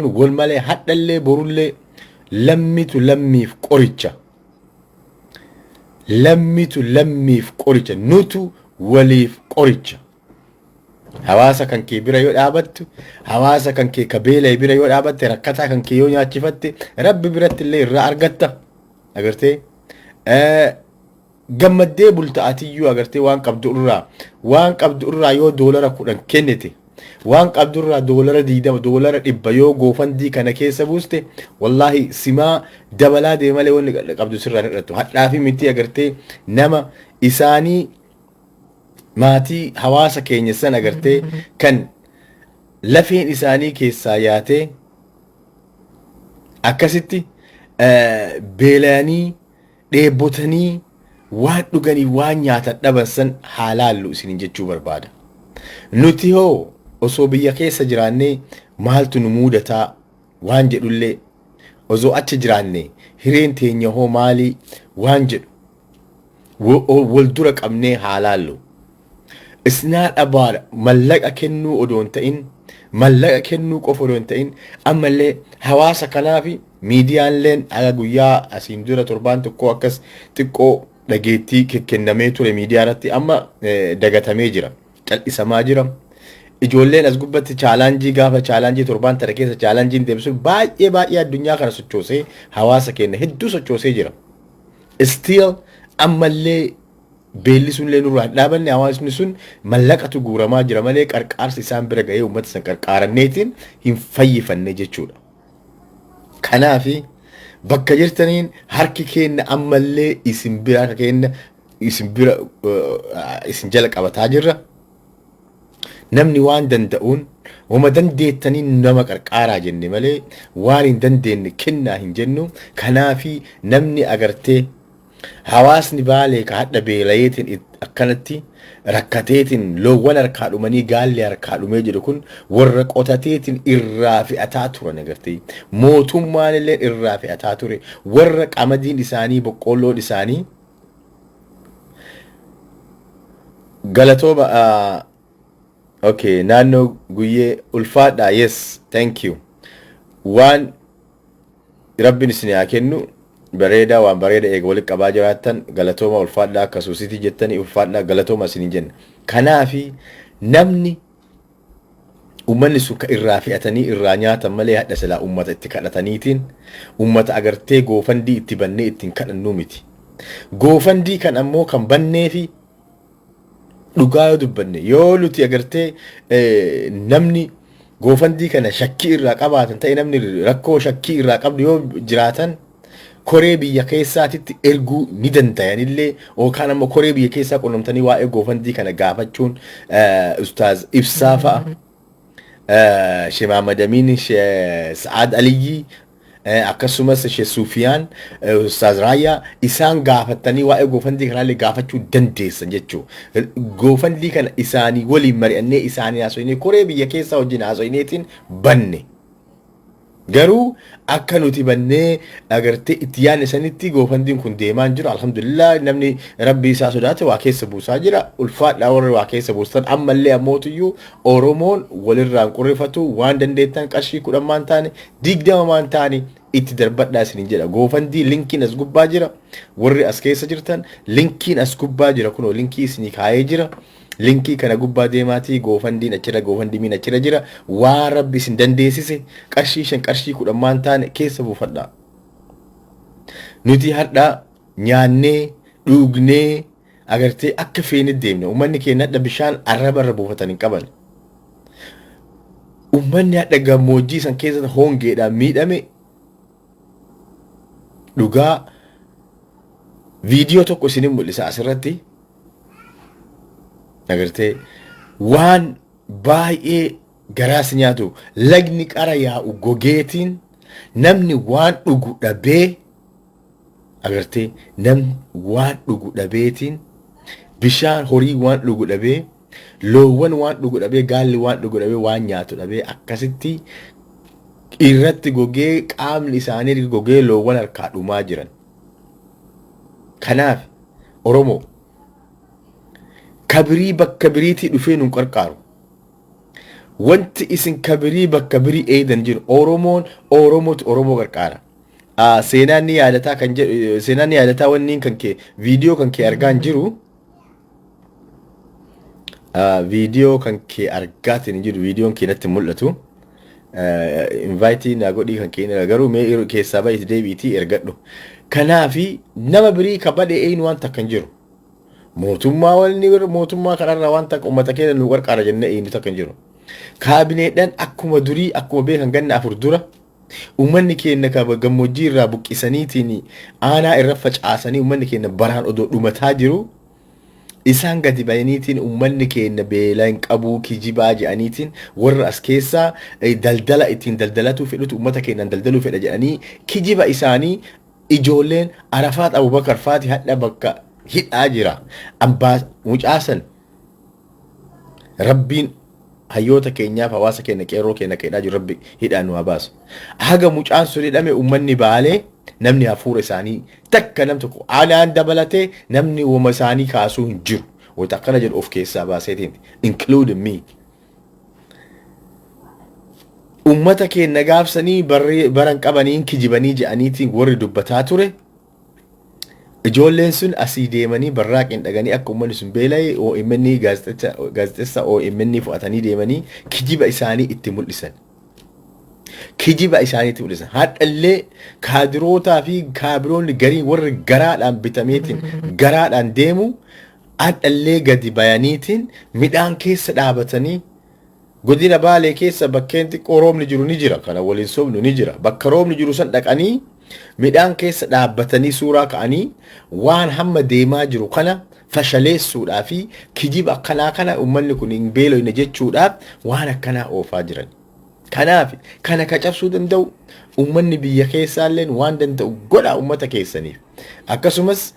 والمالي حتى اللي برولي لميتو لمي في قريتشا لميتو لمي في قريتشا نوتو ولي في قريتشا hawaasa kan kee bira yoo dhaabattu hawaasa kan kee kabeela bira yoo dhaabatte rakkataa kan kee yoo nyaachifatte rabbi biratti illee irraa argatta agartee gammaddee bultaatiyyuu agartee waan qabdu irraa yoo doolara 10 kennite waan qabdu irraa doolara 20 doolara 100 yoo goofandii kana keessa buuste wallahi simaa dabalaa deemalee wanni qabdu sirraa hir'attu hadhaa fi miti agartee nama isaanii maatii hawaasa keenya san agartee kan lafeen isaanii keessaa yaatee akkasitti beelanii dheebotanii waan dhuganii waan nyaatan dhaban san haalaallu isinin jechuu barbaada. Nuti hoo osoo biyya keessa jiraannee maaltu nu muudataa waan jedhullee osoo achi jiraannee hireen teenya hoo maalii waan jedhu wal dura qabnee haalaallu. Isnaa dhabaadha mallaqa kennuu odoon ta'in mallaqa kennuu qofa odoon ta'in ammallee hawaasa kanaafi miidiyaaleen aga guyyaa asiin dura torbaan tokko akkas xiqqoo dhageettii kennamee ture miidiyaa irratti amma dagatamee jira cal'isamaa jira ijoolleen as gubbatti chaalaanjii gaafa chaalaanjii torbaan tara keessa chaalaanjiin deebisuun baay'ee addunyaa kana sochoosee hawaasa keenya hedduu sochoosee jira still ammallee beelli sun lee nurraa dhaabanne hawaasni sun mallaqatu guuramaa jira malee qarqaarsi isaan bira ga'ee uummata san qarqaaranneetiin hin fayyifanne jechuudha. Kanaafi bakka jirtaniin harki keenya ammallee isin jala qabataa jirra. Namni waan danda'uun wama dandeettanii nama qarqaaraa jenne malee waan hin dandeenye kennaa hin jennu. Kanaafi namni agartee hawaasni baalee ka hadha beelayeetiin akkanatti rakkateetiin loowwan harkaa dhumanii gaalli harkaa dhumee jedhu kun warra qotateetiin irraa fe'ataa turan agartee mootummaan illee irraa fe'ataa ture warra qamadiin isaanii boqqolloon isaanii galatooma okay naannoo guyyee ulfaadhaa yes thank you waan rabbiin isin haa kennu bareeda waan bareeda eega walitti qabaa jiraattan galatooma ulfaadhaa akkasuusitii jettanii ulfaadhaa galatooma isiniin jenna. Kanaafi namni ummanni suka irraa fe'atanii irraa nyaatan malee hadha silaa ummata itti kadhataniitiin ummata agartee goofandii itti bannee ittiin kadhannuu miti. Goofandii kan ammoo kan bannee fi dhugaa yoo dubbanne yoo nuti agartee namni goofandii kana shakkii irraa qabaatan ta'e namni rakkoo shakkii irraa qabdu yoo jiraatan koree biyya keessaatitti erguu ni dandayanillee yookaan ammoo koree biyya keessaa qunnamtanii waa'ee goofandii kana gaafachuun ustaaz Ibsaa fa'a Sheikh Mahamad Amin Sheikh Sa'ad Aliyyi akkasumas Sheikh Sufiyaan ustaaz Raayyaa isaan gaafatanii waa'ee goofandii kanallee gaafachuu dandeessan jechuudha. Goofandii kana isaanii waliin mari'annee isaanii haasofnee koree biyya keessaa wajjin haasofneetiin banne. Garuu akka nuti bannee agartee itti yaadne sanitti goofandiin kun deemaan jira alhamdulillah namni rabbi isaa sodaate waa keessa buusaa jira ulfaadhaa warri waa keessa buusan ammallee ammootiyyuu Oromoon walirraan qurrifatu waan dandeettan qarshii 10 maan taane 20 maan taane itti darbadhaa isiniin jedha goofandii linkiin as gubbaa jira warri as keessa jirtan linkiin as gubbaa jira kunoo linkii isinii kaayee jira. Linkii kana gubbaa deemaatii goofandiin achirra goofandimiin achirra jira waan rabbi isin dandeessise qarshii 5 qarshii 10 maan taane keessa buufadhaa. Nuti hadhaa nyaannee dhugnee agartee akka feene deemne uummanni keenya hadha bishaan arraba irra buufatan hin qaban. Uummanni hadha gammoojjii san keessatti hongeedhaan miidhame dhugaa viidiyoo tokko isinin mul'isa asirratti. Agartee waan baay'ee garaas nyaatu lagni qara yaa'u gogeetiin namni waan dhugu dhabee agartee namni waan dhugu dhabeetiin bishaan horii waan dhugu dhabee loowwan waan dhugu dhabee gaalli waan dhugu dhabee waan nyaatu dhabee akkasitti irratti gogee qaamni isaanii gogee loowwan harkaa dhumaa jiran. Kanaaf Oromoo kabrii bakka biriitii dhufee nun qarqaaru wanti isin kabirii bakka birii eedan jiru Oromoon Oromoo gargaara. Seenaan ni yaadataa kan jedhu seenaan ni yaadataa wanni kan kee viidiyoo kan kee argaan jiru viidiyoo kan kee argaatiin jiru viidiyoon kee natti mul'atu. Invite na godhii kan kee garuu mee keessaa baay'ee deebiitii ergadhu. Kanaafi nama birii kabadee een waan takka hin jiru. Mootummaa kanarraa waan takka uummata keenya nu gargaara jennee een takka hin jiru. Kaabineedhaan akkuma durii akkuma beekan ganna afur dura uummanni keenya gammoojjii irraa buqqisaniitiin aanaa irra facaasanii uummanni keenya baraan odoo dhumataa jiru isaan gadi bayaniitiin uummanni keenya beela hin qabuu kijibaa jedhaniitiin warra as keessaa daldala ittiin daldalatu fedhutu uummata keenyaan daldaluu fedha jedhanii kijiba isaanii ijoolleen Arafaat Abubakar Faati hadha bakka hidhaa jira. Mucaasan Rabbiin hayyoota keenyaaf hawaasa keenya qeerroo keenya keedhaa jiru Rabbi hidhaan nu baasu. Haga mucaan sun hidhame uummanni baalee namni hafuura isaanii takka nam tokko aanaan dabalatee namni uuma isaanii kaasuu hin jiru. Wanta akkana jedhu of keessaa baaseetiin including me. Uummata keenya gaafsanii baran qabaniin kijibanii jedhaniitiin warri dubbataa ture. Ijoolleen sun asii deemanii barraaqeen dhaganii akka uummanni sun beela'ee OMN gaazexeessa OMN fudhatanii deemanii kijiba isaanii itti mul'isan. Kijiba isaanii itti mul'isan. Hadhallee kaadirootaa fi kaabiroonni garii warri garaadhaan bitameetiin garaadhaan deemu hadhallee gadi bayaniitiin midhaan keessa dhaabatanii godina Baalee keessa bakkeen xiqqoo roobni jiru ni jira. Kana waliin sobnu ni jira. Bakka roobni jiru san dhaqanii midhaan keessa dhaabbatanii suuraa ka'anii waan hamma deemaa jiru kana fashaleessuudhaa fi kijiba akkanaa kana uummanni kun hin beeloyne jechuudhaaf waan akkanaa oofaa jiran. Kanaaf kana kacabsuu danda'u uummanni biyya keessaalleen waan danda'u godha uummata keessaniif. Akkasumas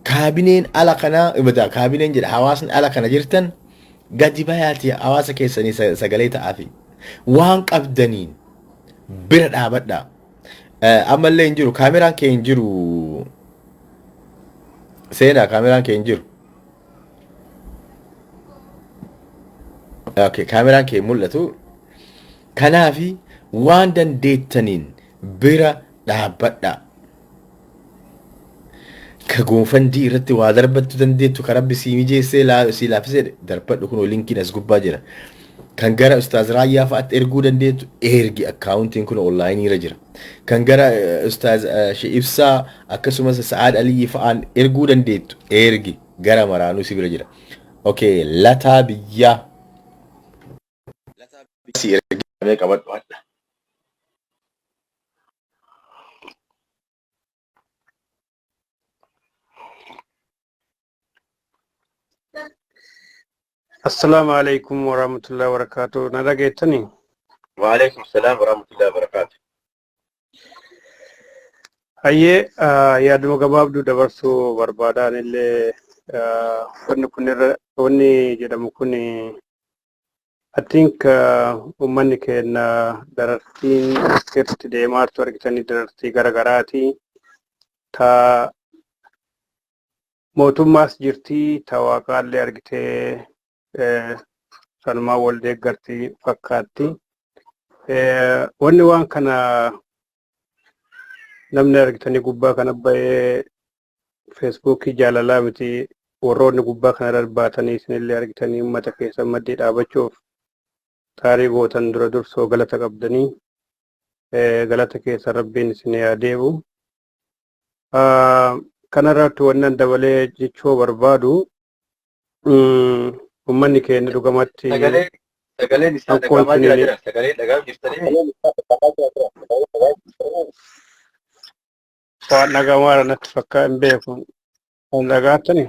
kaabineen ala kanaa kaabineen jedha hawaasni ala kana jirtan gadi bayaati hawaasa keessanii sagalee ta'aafi waan qabdaniin bira dhaabadhaa. Ammallee hin jiru kaameraan kee hin jiru seenaa kaameraan kee hin jiru. Okay, kaameraan kee mul'atu. Kanaafi waan dandeettaniin bira dhaabbadhaa. Ka gonfandii irratti waa darbattu dandeettu ka Rabbi sii mijeessee sii laafisee darbadhu kunoo linkiin as gubbaa jira. Kan gara Ustaaz Raayyaa fa'aatti erguu dandeettu ergi akkaawuntiin kun onlaayinii irra jira. Kan gara Ustaaz Ibsaa akkasumas Sa'aad Aliyyi fa'aan erguu dandeettu ergi gara maraanuu si bira jira. Okay, lataa biyyaa. Lataa biyyaa si ergi qabadhu hadha. Assalamu alaikum warahmatullahi wabarakatuh. Nada geettani? Wa alaikum salam warahmatullahi wabarakatuh. Hayyee yaaduma gabaabduu dabarsuu barbaadaan illee wanni jedhamu kun I think uummanni keenya darartiin itti deemaartu argitanii darartii garagaraati. Ta mootummaas jirti ta waaqaallee argitee sanumaa wal deeggartii fakkaatti. Wanni waan kana namni argitanii gubbaa kana bahee Facebookii jaalalaa miti warroonni gubbaa kana darbaatanii isinillee argitanii uummata keessa maddii dhaabachuuf taarii gootan dura dursoo galata qabdanii galata keessa Rabbiin isin yaadeebu. Kanarratti wannan dabalee jechuu barbaadu uummanni keenya dhugamatti sagaleen isaa dhagamaa jira sagalee dhagaaf jirtanii waan dhagamaa natti fakkaa hin beeku waan dhagaatani.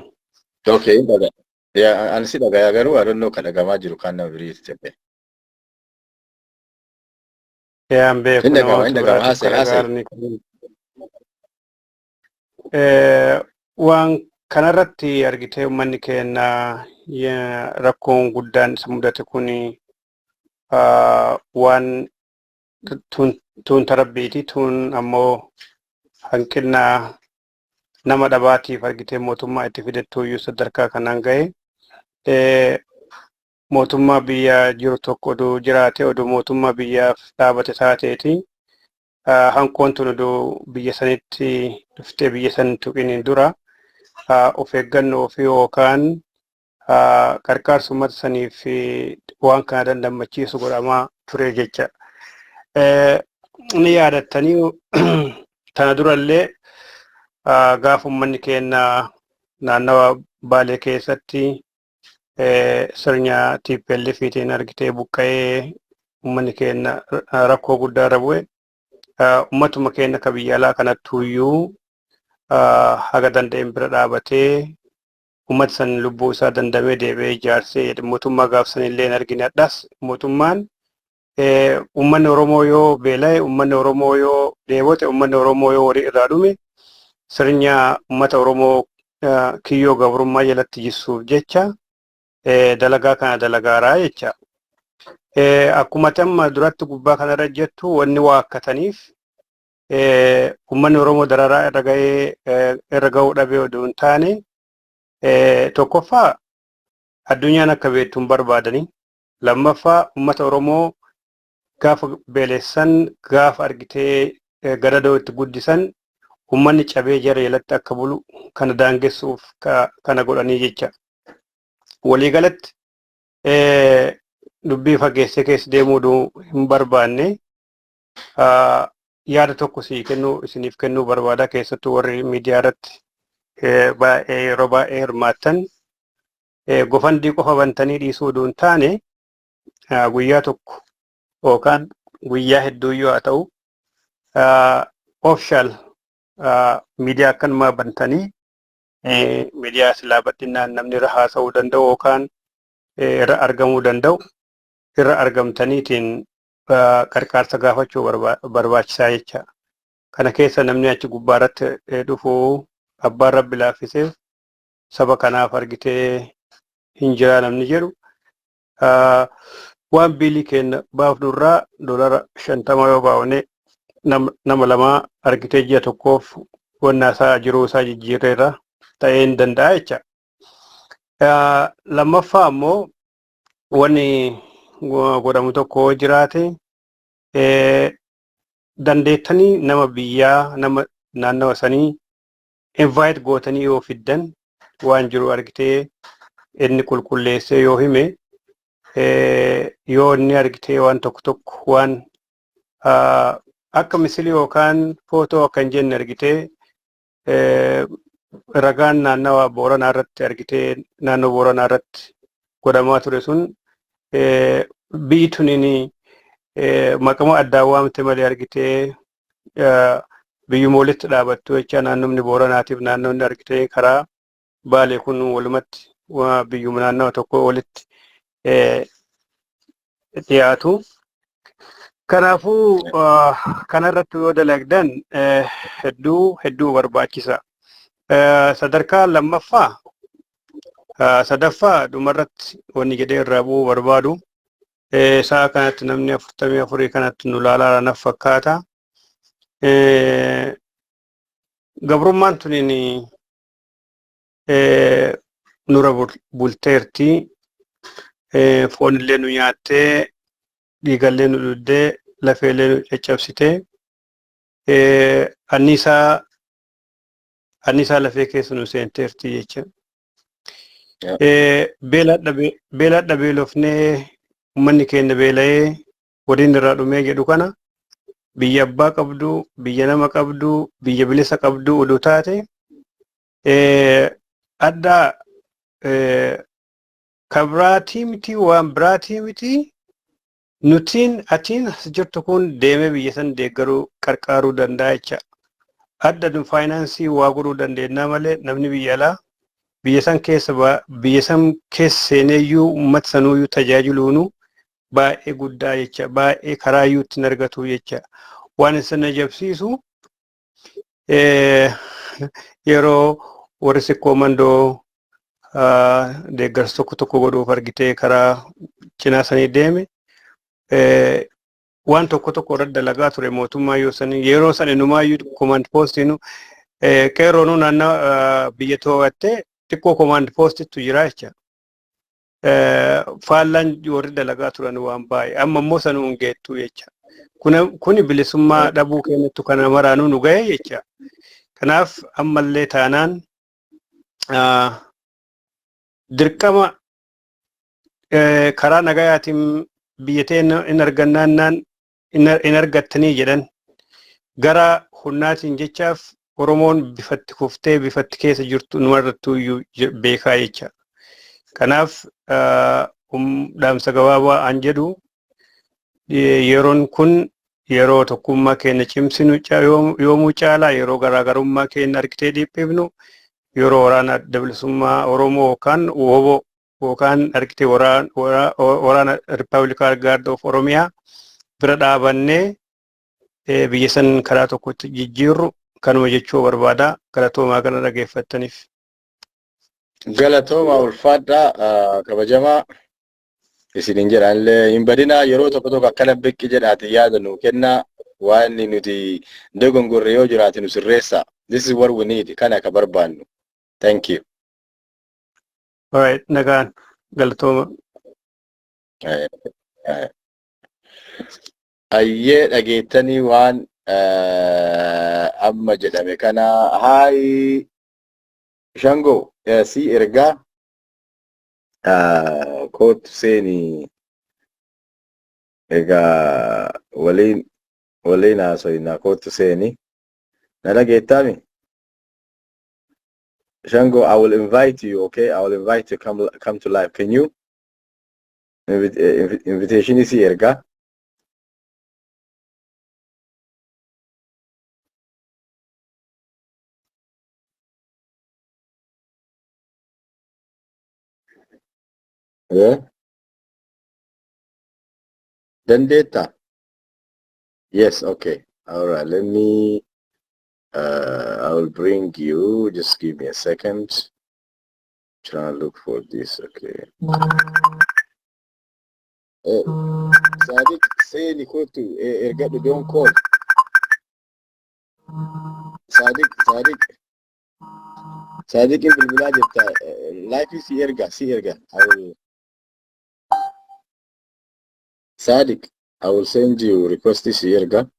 Okay, dhagaa ani si dhagaa garuu I don't know kan dhagamaa jiru kan nama biriiti jedhee. Hin beeku waan kanarratti argitee uummanni keenya rakkoon guddaan isa mudate kun waan tun tarabbiiti tun ammoo hanqina nama dhabaatiif argitee mootummaa itti fidettuu iyyuu sadarkaa kanaan gahe mootummaa biyya jiru tokko oduu jiraate oduu mootummaa biyyaaf dhaabate taateeti. Hankoon tun oduu biyya sanitti dhuftee biyya san tuqiniin dura of eeggannoo fi yookaan qarqaarsa uummata saniif waan kana dandamachiisu godhamaa ture jecha. Ni yaadattanii tana durallee gaafa uummanni keenya naannawa Baalee keessatti sirna TPLFiitiin argitee buqqa'ee uummanni keenya rakkoo guddaa irra bu'e. Uummatuma keenya ka biyya alaa kanattuyyuu haga danda'een bira dhaabatee uummata san lubbuu isaa dandamee deebi'ee ijaarsee mootummaa gaafsan illee hin argine addas mootummaan uummanni Oromoo yoo beela'e uummanni Oromoo yoo dheebote uummanni Oromoo yoo horii irraa dhume sirna uummata Oromoo kiyyoo gabrummaa jalatti jissuuf jecha dalagaa kana dalagaaraa jecha. Akkuma tamma duratti gubbaa kanarra jettu wanni waa akkataniif uummanni Oromoo dararaa irra ga'uu dhabee oduu hin taane tokkoffaa addunyaan akka beektuun barbaadanii lammaffaa uummata Oromoo gaafa beelessan gaafa argitee gadadoo itti guddisan uummanni cabee jara jalatti akka bulu kana daangessuuf kana godhanii jecha. Waliigalatti dubbii fageessee keessa deemuu hin barbaanne yaada tokko isiniif kennuu barbaada keessattuu warri miidiyaa irratti yeroo baay'ee hirmaattan gofandii qofa bantanii dhiisuu oduu hin taane guyyaa tokko yookaan guyyaa hedduu yoo haa ta'u official miidiyaa akkanumaa bantanii miidiyaa silaa bal'inaan namni irra haasa'uu danda'u yookaan irra argamuu danda'u irra argamtaniitiin qarqaarsa gaafachuu barbaachisaa jecha. Kana keessa namni achi gubbaa irratti dhufuu abbaan rabbi laaffiseef saba kanaaf argitee hin jiraa namni jedhu waan biilii keenya baafnurraa dolara 50 yoo baawne nama lamaa argitee ji'a tokkoof wannaasaa jiruu isaa jijjiirreerra ta'ee hin danda'a jecha. Lammaffaa ammoo wanni godhamu tokko jiraate dandeettanii nama biyyaa nama naannawa sanii invite gootanii yoo fiddan waan jiru argitee inni qulqulleessee yoo hime yoo inni argitee waan tokko waan akka misilii yookaan footoo akka hin jenne argitee ragaan naannawa Booranaa irratti argitee naannoo Booranaa irratti godhamaa ture sun biyyi tuniin maqama addaa waamte malee argitee biyyuma walitti dhaabattu jecha naannomni Booranaatiif naannoonni argitee karaa Baalee kun walumatti biyyuma naannawa tokko walitti dhiyaatu. Kanaafuu kanarratti yoo dalagdan hedduu barbaachisa. Sadarkaa lammaffaa sadaffaa dhumarratti wanni jedhee irraa bu'uu barbaadu sa'a kanatti namni 44 kanatti nu laalaa naf fakkaata. Gabrummaan tuniin nura bulteerti. Foonillee nu nyaattee dhiigallee nu dhuddee lafeellee nu caccabsitee anniisaa lafee keessa nu seenteerti jecha. Beeladha beelofnee uummanni keenya beela'ee waliin irraa dhumee jedhu kana biyya abbaa qabdu biyya nama qabdu biyya bilisa qabdu oduu taate addaa kabiraatii miti waan biraatii miti nutiin atiin as jirtu kun deemee biyya san deeggaruu qarqaaruu danda'a jecha. Adda dun faayinaansii waa godhuu dandeenya malee namni biyya alaa biyya san keessa seeneeyyuu uummata sanuuyyuu tajaajiluunu baay'ee guddaa jecha baay'ee karaayyuu ittiin argatu jecha. Waan isin ajabsiisu yeroo warri sikkoo mandoo deeggarsa tokko godhuuf argitee karaa cinaa sanii deeme waan tokko irratti dalagaa ture mootummaa yoo sanii yeroo san inumaayyuu command postiin qeerroonuu naannoo biyya too'attee xiqqoo command postittu jira jecha. faallaan warri dalagaa turan waan baay'ee amma immoo sanuu hin geettu jecha. Kuni bilisummaa dhabuu keenyattu kana maraanuu nu ga'e jecha. Kanaaf ammallee taanaan dirqama karaa nagayaatiin biyyattiin in argannaannaan in argattanii jedhan gara hunnaatiin jechaaf Oromoon bifatti kuftee bifatti keessa jirtu numarrattuu beekaa jecha. Kanaaf dhaamsa gabaabaa an jedhu yeroon kun yeroo tokkummaa keenya cimsinu yoomuu caalaa yeroo garaagarummaa keenya argitee dhiibbifnu yeroo waraana bilisummaa Oromoo yookaan WBO yookaan argitee waraana Republican Guard of Oromiyaa bira dhaabannee biyya san karaa tokkotti jijjiirru kanuma jechuu barbaada. Galatoomaa kana dhageeffattaniif. Galatooma ulfaadhaa kabajamaa isiniin jedhanillee hin badinaa yeroo tokko akkana beekki jedhaati yaada nuu kennaa waan nuti dogongorre yoo jiraate nu sirreessa. This is what we need. Kana akka barbaannu. Thank you. All right, nagaan galatooma. Ayyee dhageettanii waan amma jedhame kana hayi Shango si ergaa kootu seeni egaa waliin haasoyinaa kootu seeni na dhageettami. Shango, I will invite you, okay? I will invite you come to live. Can you? Invitation is here, ga? Yeah? Data. Yes, okay. All right, let me I will bring you, just give me a second. Trying to look for this, okay. Sadiq, say Nikotu, Ergadu, don't call. Sadiq in Bilbilaj, life is Erga, I will. Sadiq, I will send you request this Erga.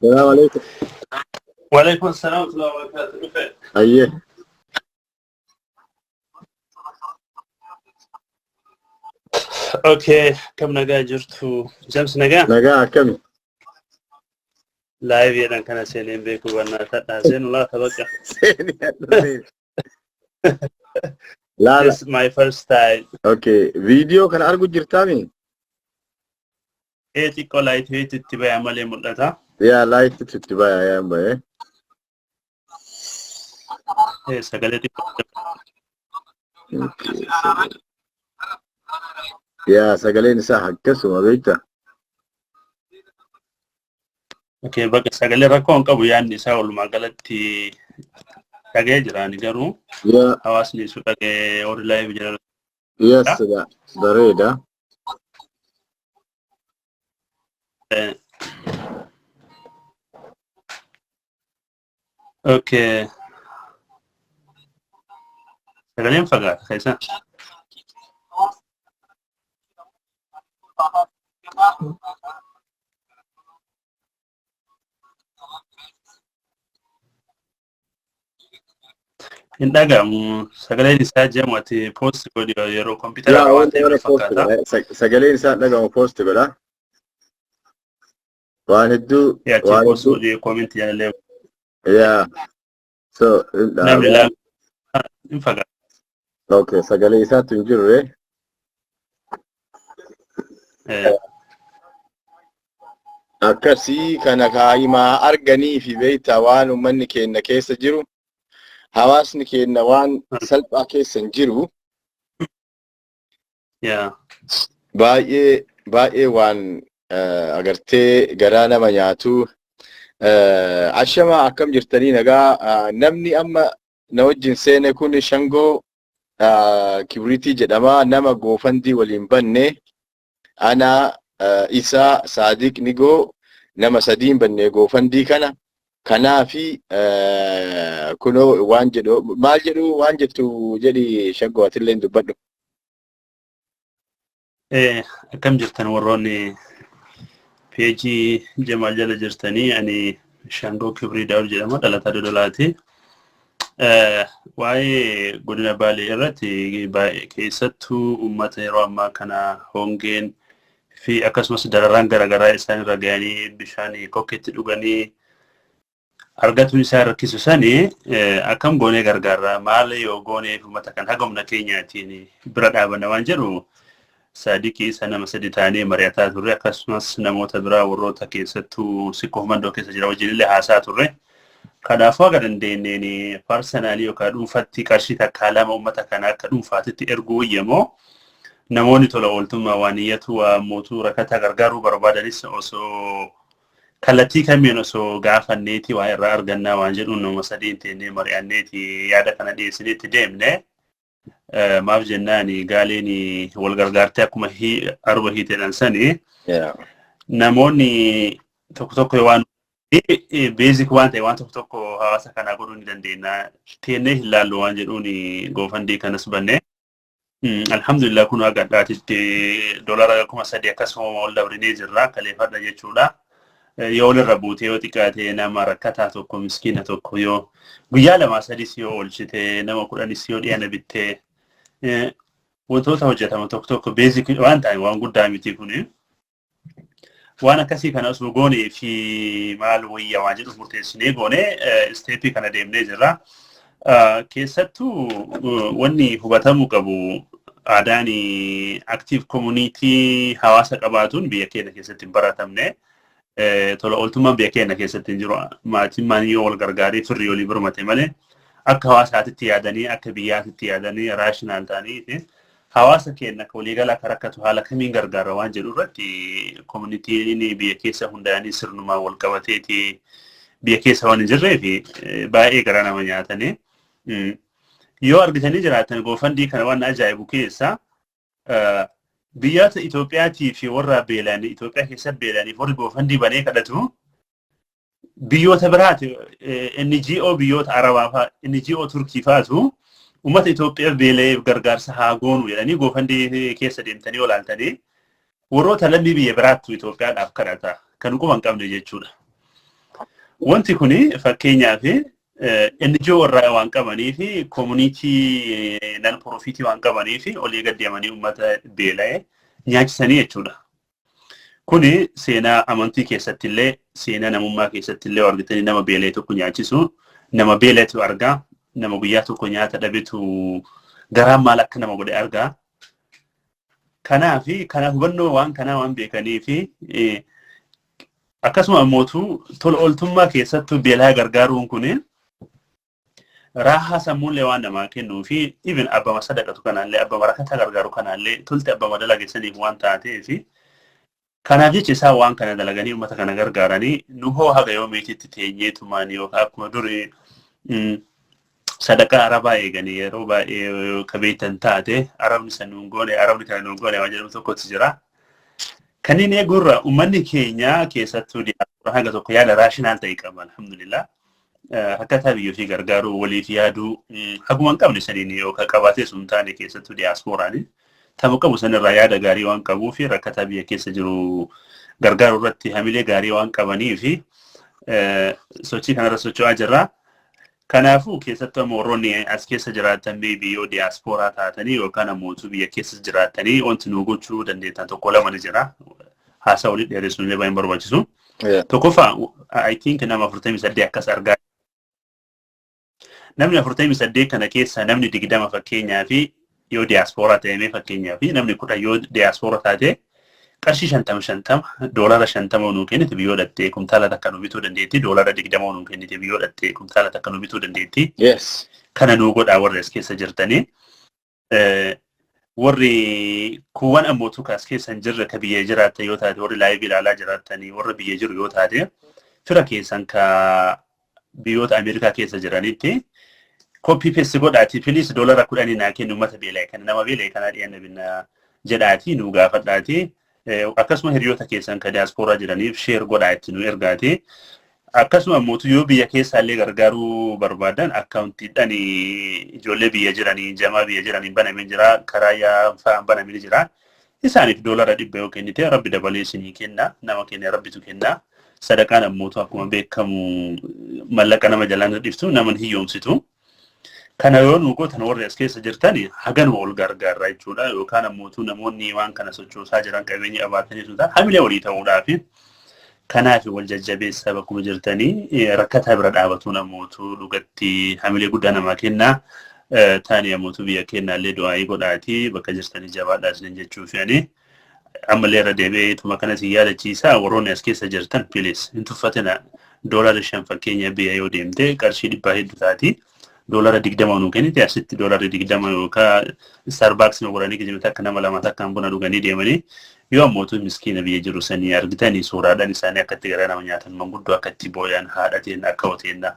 السلام عليكم. وعليكم السلام ورحمة الله وبركاته. أيه. أوكي كم نجا جرتو جمس نجا؟ نجا كم؟ لايف يدان كنا سينين بيكو وانا تنازين الله تبقى. لا. This is my first time. Okay. فيديو كان أرجو جرتامي. إيه تيكو لايت هي تتبع عملي مدتها. يا لايت تتبع يا أمبا. إيه سجلتي. يا سجلين ساحة كسو ما بيتا. Okay بقى سجلي ركون كابو يعني ساول ما قالتي سجل جراني جرو. يا. حواسني سو سجل أور لايف جرا. Yes, دريدا. Okay. سجلين فقط خيسان. In dagam sagalee isaa jedhamati post godhi yeroo computer waan ta'eef fakkaata. Sagalee isaa dhagamu post godha. Waan hedduu waan post godhi comment jaalee. Yeah. So namni laa in fakkaata. Okay, sagalee isaa tun jirre. Akkasii kana kaa'imaa arganii fi beektaa waan uummanni keenya keessa jiru. Hawaasni keenya waan salphaa keessa hin jiru. Baay'ee waan agartee garaa nama nyaatu. Ashama akkam jirtanii nagaa namni amma na wajjin seene kun Shangoo Kibritii jedhama nama goofandii waliin banne ana Isaa Saadiq Nigoo nama sadiin bannee goofandii kana kanaafi kunoo waan jedhu maal jedhu waan jettu jedhi shaggoo atillee dubbadhu. Akkam jirtan warroonni peejii Jamaal jala jirtanii ani Shangoo Kibrii Daawud jedhama dhalataa Dodolaati. Waa'ee godina Baalee irratti keessattuu uummata yeroo ammaa kana hongeen fi akkasumas dararaan garaagaraa isaan irra ga'anii bishaan kokkeetti dhuganii argatuun isaa rakkisu sanii akkam goonee gargaarra maal yoo goonee uummata kan hagumna keenyaatiin bira dhaabanna waan jedhu Saadiqii isa nama sadi taanee mari'ataa turre akkasumas namoota biraa warroota keessattuu sikkoo humandoo keessa jira wajjin illee haasaa turre. Kanaafuu akka dandeenyeen parsanaalii yookaan dhuunfaatti qarshii takkaa lama uummata kana akka dhuunfaatitti erguu wayyamoo namoonni tola ooltummaa waan iyyatu waa mootuu rakkataa gargaaruu barbaadanis osoo kallattii kamiin osoo gaafanneeti waa irraa argannaa waan jedhuun nama sadiin teennee mari'anneeti yaada kana dhiyeessineetti deemne. Maaf jennaani gaaleen wal gargaartee akkuma arba hiiteedhaan sanii namoonni tokko tokko waan beezik waan ta'e waan tokko tokko hawaasa kanaa godhuu ni dandeenya. Teennee hin laallu waan jedhuun goofandii kanas banne. Alhamdulillah kun agaddaatitti $3,300 akkasuma ol dabrinee jirra kaleeffadha jechuudha. Yoo walirra buutee yoo xiqqaate nama rakkataa tokko miskiina tokko yoo guyyaa lama sadis yoo oolchite nama 10 yoo dhiyaana bittee wantoota hojjetama tokko tokko beezik waan ta'e waan guddaa miti kuni. Waan akkasii kana osoo goonee fi maal wayyaa waan jedhu murteessinee goonee isteepii kana deemnee jirra. Keessattuu wanni hubatamuu qabu aadaan active community hawaasa qabaatuun biyya keenya keessatti hin baratamne. Tola ooltummaan biyya keenya keessatti hin jiru. Maatiin maan yoo wal gargaaree firri olii birmate malee akka hawaasaatitti yaadanii akka biyyaatitti yaadanii raashinaal ta'anii hawaasa keenya akka waliigalaa akka rakkatu haala kamiin gargaara waan jedhu irratti communitiin biyya keessa hundaa'anii sirnumaan wal qabateeti biyya keessa waan hin jirree fi baay'ee gara nama nyaatanii. Yoo argitanii jiraatan goofandii kana waan ajaa'ibu keessa biyyoota Itoophiyaatii fi warra beelanii Itoophiyaa keessa beelaniif warri goofandii banee kadhatu biyyoota biraati NGO biyyoota Arabaa fa'aa NGO Turkii fa'aatu uummata Itoophiyaa beelee gargaarsa haa goonu jedhanii goofandii keessa deemtanii olaaltanii warroota lammii biyya biraattu Itoophiyaadhaaf kadhata kan quba hin qabne jechuudha. Wanti kuni fakkeenyaaf NGO irraa waan qabanii fi community non profit waan qabanii fi olii gad deemanii uummata beela'ee nyaachisanii jechuudha. Kuni seenaa amantii keessatti illee seenaa namummaa keessatti illee argitanii nama beela'ee tokko nyaachisu nama beela'etu argaa nama guyyaa tokko nyaata dhabetu garaan maal akka nama godhe argaa. Kanaafi kana hubannoo waan kanaa waan beekanii fi akkasuma mootuu tola ooltummaa keessattuu beelaa gargaaruun kuni raahaa sammuullee waan namaa kennuu fi even abbama sadaqatu kanaallee abbama rakkataa gargaaru kanaallee tolti abbama dalageessaniif waan taateefi kanaaf jecha isaa waan kana dalaganii uummata kana gargaaranii nu hoo haga yoo meetitti teenyeetumaan yookaan akkuma durii sadaqaa arabaa eeganii yeroo baay'ee kabeetan taate arabni sanuun goone arabni kana nuun goone waan jedhamu tokkotti jira. Kanneen eegurra uummanni keenya keessattuu diyaaspoora hanga tokko yaada raashinaal ta'e qaba alhamdulillah. Rakkataa biyya ofii gargaaruu waliif yaaduu haguma hin qabne saniin yookaan qabaatee sun taane keessattuu diyaaspooraan tamu qabu sanirraa yaada gaarii waan qabuu fi rakkataa biyya keessa jiru gargaaruu irratti hamilee gaarii waan qabanii fi sochii kanarra socho'aa jirra. Kanaafuu keessattuu amma warroonni as keessa jiraatan biyyoo diyaasporaa taatanii yookaan ammoo biyya keessa jiraatanii wanti nu gochuu dandeettan tokko lama ni jira. Haasaa walitti dheeressuun illee baay'ee barbaachisu. Tokkoffaa I think nama 48 akkas argaa. Namni 48 kana keessa namni 20 fakkeenyaa fi yoo diyaasporaa ta'ee fakkeenyaa fi namni 10 yoo diyaasporaa taate qarshii 50 $50 nuu kennite biyyoo dhattee kumtaala takka nu bituu dandeetti $20 nuu kennite biyyoo dhattee kumtaala takka nu bituu dandeetti. Yes. Kana nuu godhaa warra as keessa jirtanii. Warri kuwwan ammoo tukaas keessa hin jirre ka biyya jiraatte yoo taate warri laayivii ilaalaa jiraatanii warra biyya jiru yoo taate fira keessan ka biyyoota Ameerikaa keessa jiranitti koppii peessi godhaati filiis $10 naa kennu uummata beela'e kana nama beela'e kana dhiyanna binna jedhaati nu gaafadhaati akkasuma hiriyoota keessan kan diaaspooraa jiraniif sheer godhaa itti nu ergaate. Akkasuma mootu yoo biyya keessaallee gargaaruu barbaadan akkaawuntiidhaan ijoollee biyya jiranii jamaa biyya jiranii banamee jira karaa yaafaan banamee jira. Isaaniif doolara 100 yoo kennite rabbi dabalee isinii kenna nama kenna rabbitu kenna. Sadaqaan ammootu akkuma beekamu mallaqa nama jalaan dhiftu nama hiyyoomsitu. Kana yoo nu gootan warri as keessa jirtan haganuma wal gargaarraa jechuudha yookaan ammootu namoonni waan kana sochoosaa jiran qabeenya qabaatanii tuuta hamilee walii ta'uudhaaf kanaaf wal jajjabeessaa bakkuma jirtanii rakkataa bira dhaabatu namootu dhugatti hamilee guddaa namaa kenna taani ammootu biyya kennaallee du'aayii godhaati bakka jirtanii jabaadhaa isin jechuuf yaani ammallee irra deebi'eetuma kanas yaadachiisaa warroonni as keessa jirtan please hin tuffatina doolaara 5 fakkeenya biyya yoo deemte qarshii 100 hedduu taati. Doolara 20 nu kennite asitti doolara 20 yookaan Starbucks nu godhanii kijibata akka nama lama takkaan buna dhuganii deemanii yoo ammootu miskiina biyya jiru sanii argitanii suuraadhaan isaanii akkatti gara nama nyaatan manguddoo akkatti booyan haadhateen akka hoteenna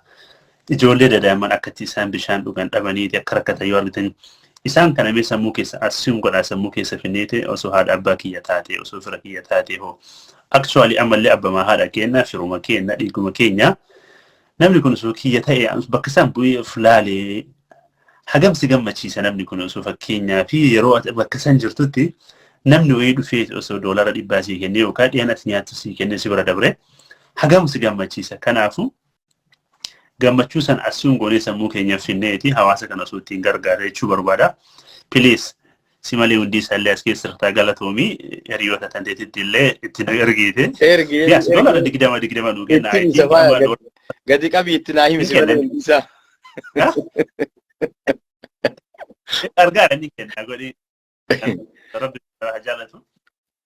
ijoollee daa'imman akkatti isaan bishaan dhugan dhabanii akka rakkatan yoo argitanii isaan kana mee sammuu keessa asiin godhaa sammuu keessa finneete osoo haadha abbaa kiyya taate osoo fira kiyya taate hoo actually ammallee abbamaa haadha keenya firuma keenya dhiiguma keenya namni kun osoo kiyya ta'e bakka isaan bu'ee filaalee hagamsi gammachiisa namni kun osoo fakkeenyaa fi yeroo bakka isaan jirtutti namni wayii dhufee osoo doolara 100 sii kennee yookaan dhiyaanatti nyaattu sii kennee si bira dabre hagamsi gammachiisa. Kanaafu gammachuu san asiin goonee sammuu keenyaaf finneeti hawaasa kana osoo ittiin gargaara jechuu barbaada. Please si malee hundi isaallee as keessa irraa galatoomii hiriyoota tanteetitti illee itti nu ergite. Yaas doolara 20 nu kenna. Gadi qabii itti naa himi si malee hundi isaa. Argaara ni kenna godhee. Rabbi jaalatu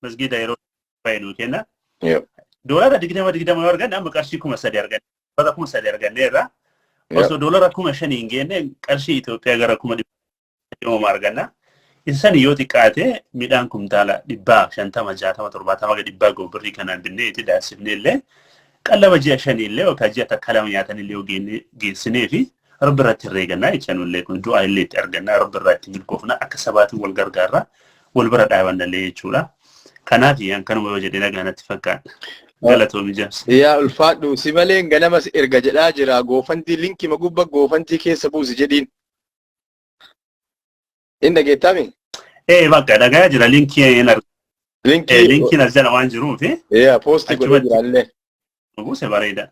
masgida yeroo baay'ee kenna. Doolara 20 yoo arganne amma qarshii 3,000 arganne. Bara 3,000 arganneerra. Osoo doolara 5,000 hin geenne qarshii Itoophiyaa gara 1,000 arganna. Isaan yoo xiqqaate midhaan kumtaala 150 60 70 ga 100 goobirrii kanaan binnee itti daasifnee illee qallaba ji'a 5 illee yookaan ji'a takka lama nyaatan illee yoo geessinee fi rabbi irratti herreegannaa jechaan illee kun du'aa illee itti argannaa rabbi irratti milkoofna akka sabaatiin wal gargaarra wal bira dhaabannallee jechuudha. Kanaaf yaan kanuma yoo jedhee nagaanatti fakkaata. Galatoomi James. Yaa ulfaadhu si malee ganamas erga jedhaa jira goofantii linkii magubba goofantii keessa buusi jedhiin. Inni geettami? Bakka dhagaa jira linkii hin argu. Linkiin as jala waan jiruufi. Poostii godhee jiraallee. Buuse bareeda.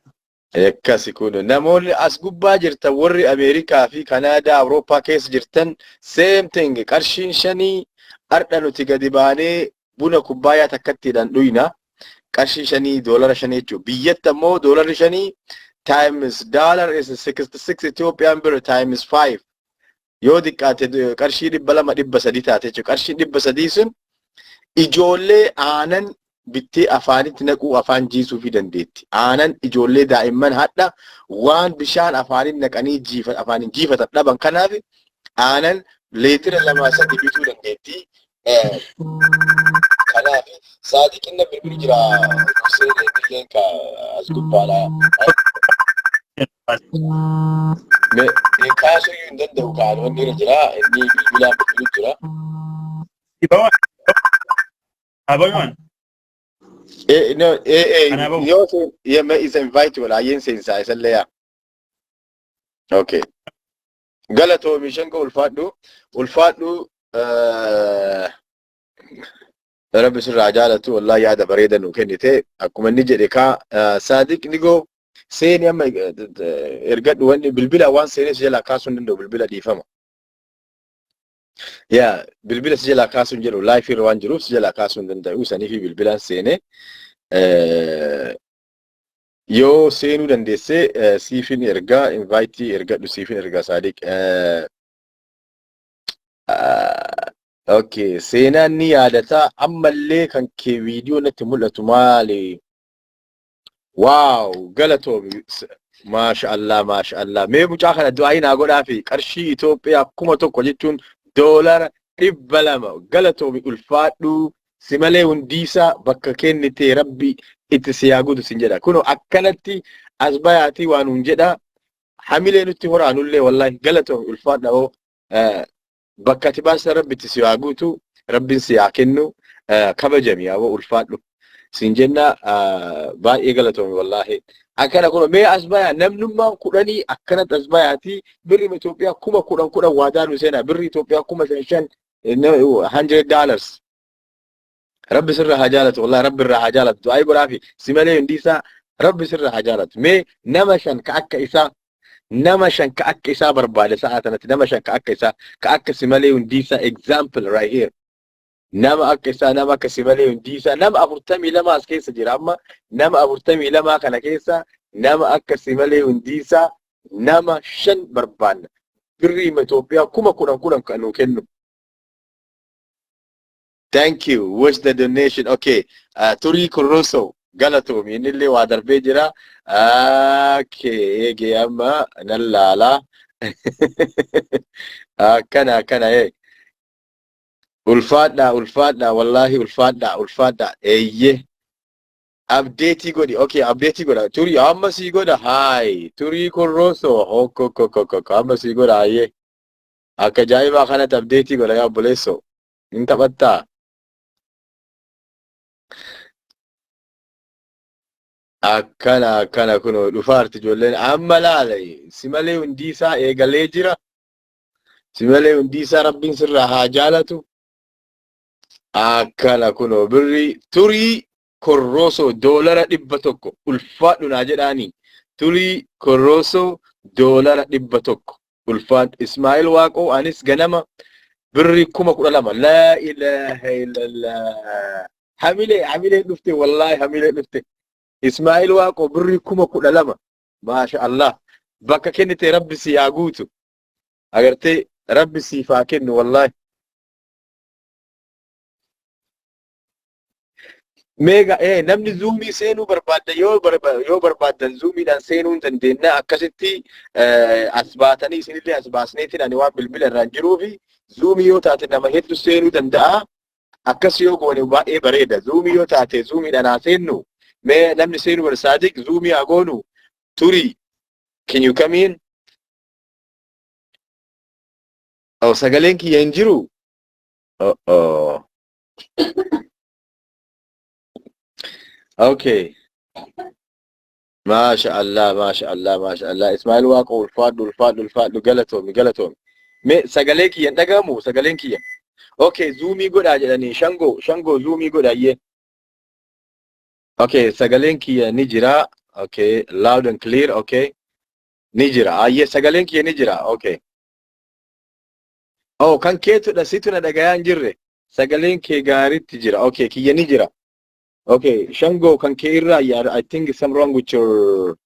Akkasi kun namoonni as gubbaa jirtan warri Ameerikaa fi Kanaadaa Awurooppaa keessa jirtan same thing qarshiin 5 ardha nuti gadi baanee buna kubbaayyaa takkattiidhaan dhuyna. Qarshii 5 doolara 5 jechuudha. Biyyatti ammoo doolarri 5 times dollar is 66 Ethiopian birr times 5. Yoo diqqaate qarshii 200 taate jechuudha. Qarshiin 300 sun ijoollee aanan bittee afaanitti naquu afaan jiisuu fi dandeetti. Aanan ijoollee daa'imman hadha waan bishaan afaanin naqanii afaanin jiifatan dhaban kanaaf aanan leetira 2-3 bituu dandeetti. Kanaaf saadiqinna bilbil jira seenee illeen ka as gubbaadha. Kaasuu hin danda'u kaan wanni irra jira inni bilbilaan bilbilu jira. Abayoon. No, is invite wala yin sensa isallee yaa. Okay. Galatoomi shanka ulfaadhu Rabbi sirraa jaalatu wallahi yaada bareeda nu kennite akkuma inni jedhe ka Saadiq Nigoo seeni amma ergadhu wanni bilbila waan seenes jala kaasuu hin danda'u bilbila dhiifama. Yaa bilbila si jala kaasuu hin jedhu live irra waan jiruuf si jala kaasuu hin danda'u sanii fi bilbilaan seene yoo seenuu dandeesse siifin ergaa invite ergadhu siifin ergaa Saadiq. Okay, seenaan ni yaadata ammallee kan kee viidiyoo natti mul'atu maali? Wow, galatoomi. Masha Allah. Mee mucaa kana du'aa naa godhaa fi qarshii Itoophiyaa 1,000 jechuun doolara 200. Galatoomi ulfaadhu si malee hundiisa bakka kennite rabbi itti si yaa guutu sin jedha. Kunoo akkanatti as bayaatii waan hun jedha. Hamilee nutti horaanullee wallahi galatoomi ulfaadha bakka tibaasa rabbi itti si yaa guutu rabbin si yaa kennu kabajami yaa ulfaadhu siin jenna baay'ee galatoomi wallaahi akkana kun mee asbaya namnummaan kudhanii akkanatti asbayaati birri Itoophiyaa kuma kudhan waadaa nu seenaa birri Itoophiyaa kuma shan $100 rabbi sirra haa jaalatu wallahi rabbi irraa haa jaalatu du'aa godhaafi si malee hundiisaa rabbi sirra haa jaalatu mee nama shan ka akka isaa barbaade sa'a tanatti nama shan ka akka si malee hundiisaa example right here nama akka si malee hundiisaa nama 42 as keessa jira amma nama 42 kana keessa nama akka si malee hundiisaa nama shan barbaanna birri Itoophiyaa kuma kudhan kan nu kennu. Thank you. What's the donation? Okay. Turi Kuroso. Galato. Minille waa darbee jira. Okay. Ege amma nallala. Kana. Ulfaadha. Wallahi ulfaadha. Eyye. Update godi. Okay. Update goda. Turi amma si goda. Hi. Turi Kuroso. Hoko. Amma si goda. Ayye. Akka jaayiba kanatti update goda yaa bulesso. Inta batta. Akkana kuno dhufaarti ijoolleen amma laalai si malee hundiisaa eegalee jira si malee hundiisaa rabbiin sirraa haa jaalatu akkana kuno birri Turii Korroosoo $100 ulfaadhu naa jedhaanii Turii Korroosoo $100 ulfaadhu Ismaa'il Waaqoo anis ganama birri 12,000 laa ilaaha illallah hamilee dhufte wallahi hamilee dhufte Ismaa'il Waaqoo birri 12,000 maasha Allah bakka kennite rabbi si yaa guutu agartee rabbi siif haa kennu wallahi meega namni zuumii seenuu barbaadda yoo barbaaddan zuumiidhaan seenuu hin dandeenya akkasitti as baatanii isinillee as baasneetiin ani waan bilbila irraan jiruufi zuumii yoo taate nama hedduu seenuu danda'a akkas yoo goone baay'ee bareeda zuumii yoo taate zuumiidhaan haa seennu me namni seenu bar Sadiq zoomii agonu Turi can you come in oh sagaleen kiyya hin jiru okay masha Allah Ismaa'il Waaqoo ulfaadhu galatoomi me sagalee kiyya hin dhagahamu sagaleen kiyya okay zoomii godhaa jedhanii shango zoomii godhaayye okay sagaleen kiyya ni jira okay loud and clear okay ni jira ayye sagaleen kiyya ni jira okay oh kan keetudha situ na dhagayaa hin jirre sagaleen kee gaariitti jira okay kiyya ni jira okay shango kan kee irraa I think some wrong with your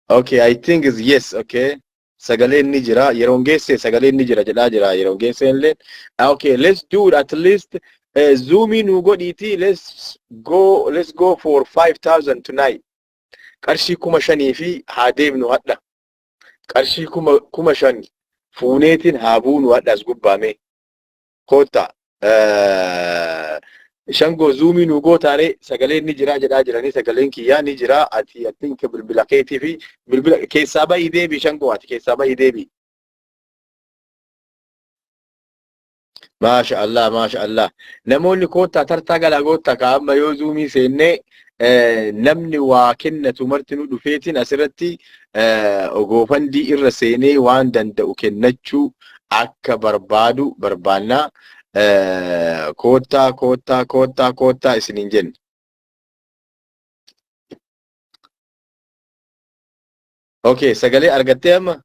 okay I think is yes okay sagaleen ni jira yeroon geesse sagaleen ni jira jedhaa jira yeroon geesse illee okay let's do it at least zooming nu godhiiti let's go for 5,000 tonight qarshii 5,000 fi haa deemnu hadha qarshii 5,000 fuuneetiin haa buunu hadhas gubbaame koota shango zooming nu gootaare sagaleen ni jira jedhaa jiranii sagaleen kiyyaa ni jira ati I think bilbila keetii fi bilbila keessaa ba'ii deebi shango ati keessaa ba'ii deebi Masha Allah. Namoonni koottaa tartaa galaa goottaa ka amma yoo zuumii seennee namni waa kennatu martinuu dhufeetiin asirratti ogoofandii irra seenee waan danda'u kennachuu akka barbaanna koottaa isiniin jenna. Okay, sagalee argattee amma?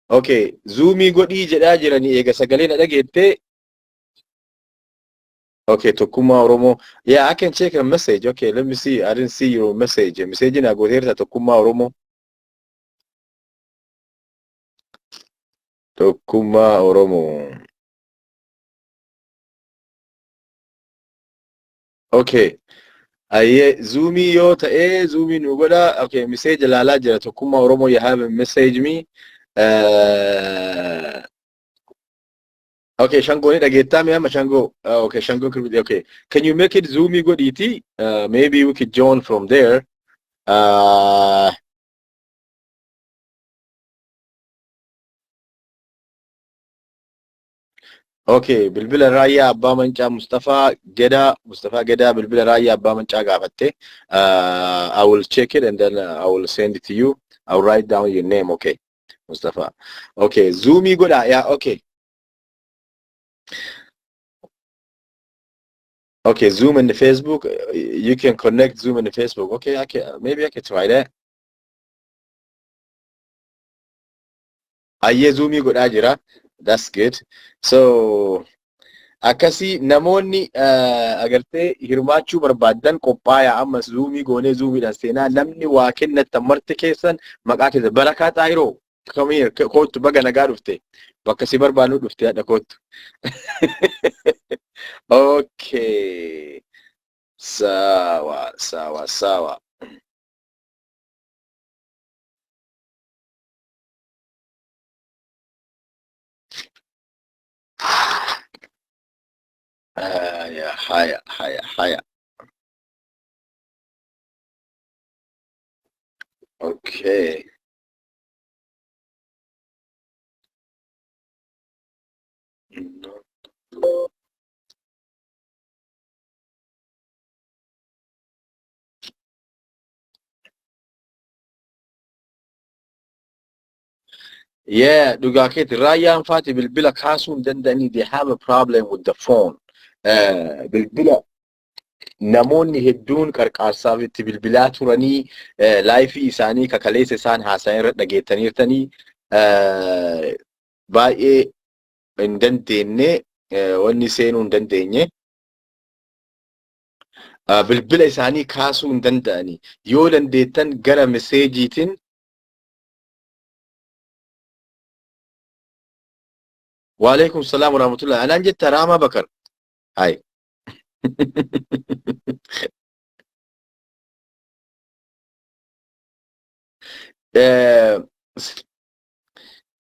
Okay, zoomii godhii jedhaa jiranii eega sagalee na dhageettee. Okay, Tokkummaa Oromoo. Yeah, I can check a message. Okay, let me see. I didn't see your message. Message na gooteerta Tokkummaa Oromoo. Tokkummaa Oromoo. Okay. Aye, zoomii yoo ta'e zoomii nu godha. Okay, message ilaalaa jira Tokkummaa Oromoo. You have a message me. Okay, Shango ni dhageettaa mi amma Shango? Okay, Shango okay. Can you make it zoomy godhiiti? Maybe we could join from there. Okay, bilbila raayyaa abbaa mancaa Mustafaa Gedaa bilbila raayyaa abbaa mancaa gaafatte. I will check it and then I will send it to you. I will write down your name. Okay, Mustafa. Okay, Zoomie godha. Yeah, okay. Okay, Zoom in the Facebook. You can connect Zoom in the Facebook. Okay, maybe I can try that. Ayyee Zoomie godhaa jira. That's good. So akkasii namoonni agartee hirmaachuu barbaadan qophaa'aa ammas Zoomii goonee Zoomiidhaan seenaa namni waa kennatan marti keessan maqaa keessa Barakaa Xaayiroo kamiir kootu baga nagaa dhufte bakka si barbaannu dhufte hadha kootu. Okay. Sawa, sawa, sawa. Yeah, haya. Okay. Yeah, dhugaa keeti raayyaan faati bilbila kaasuu hin danda'anii they have a problem with the phone. Bilbila namoonni hedduun qarqaarsaaf itti bilbilaa turanii laayifii isaanii kakaleessa isaan haasayan irra dhageettaniirtanii baay'ee hin dandeenye wanni seenuu hin dandeenye bilbila isaanii kaasuu hin danda'anii yoo dandeettan gara meseejiitiin Waalaikum salaam wa rahmatullah. Anaan jetta Raamaa Bakar. Hai.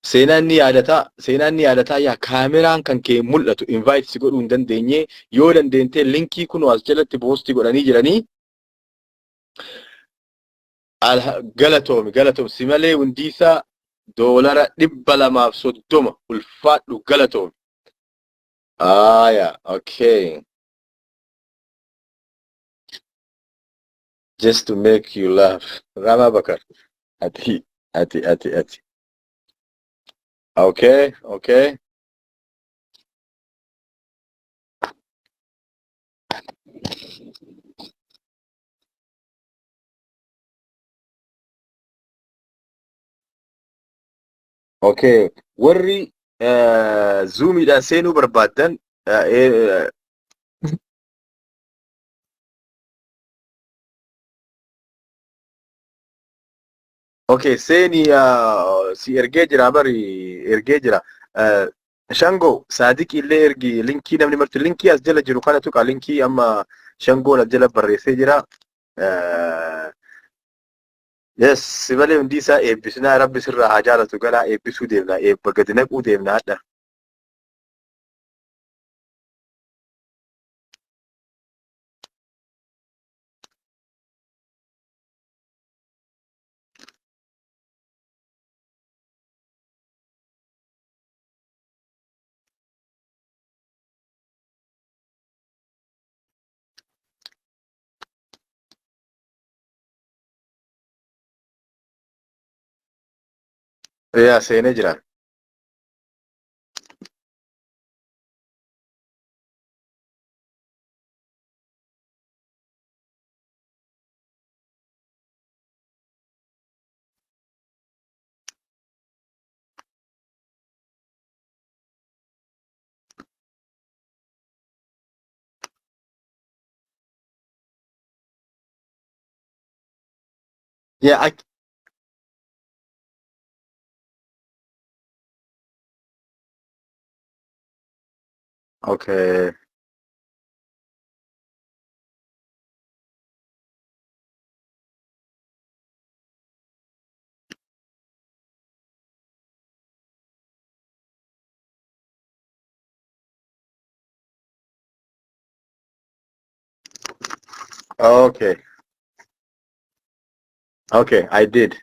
Seenaan ni yaadataa yaa kaameraan kan kee mul'atu invite si godhuu hin dandeenye yoo dandeentee linkii kun as jalatti poostii godhanii jiranii galatoomi si malee hundiisaa $230 ulfaadhu galatoomi. Yeah, okay. Just to make you laugh. Rama Bakar. Ati. Okay. Okay. Warri Zoomiidhaan seenuu barbaadan okay, seeni si ergee jira Shango Sadiq illee ergi linkii namni marti linkii as jala jiru kana tuqa linkii amma Shangoon as jala barreessee jira. Yes, si malee hundi isaa eebbisnaa rabbi sirraa haa jaalatu galaa eebbisuu deemnaa eebba gadi naquu deemnaa hadha. Yaa seenee jira. Yeah, okay. Okay, I did.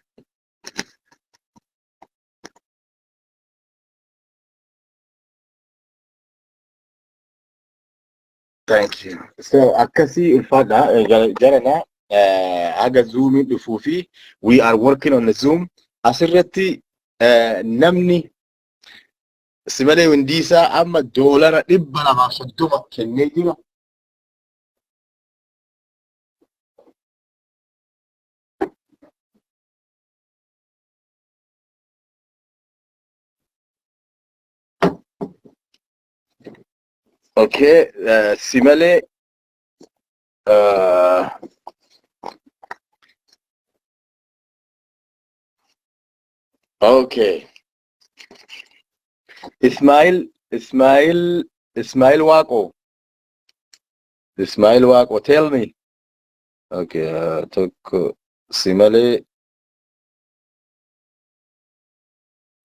Thank you. So akkasii ulfaadha jarana haga Zoom dhufuu fi we are working on the Zoom. Asirratti namni Simalee Hundiisaa amma doolara 230 kennee jira. Okay, Simalee okay. Ismail Waqo. Ismail Waqo, tell me. Okay, tokko Simalee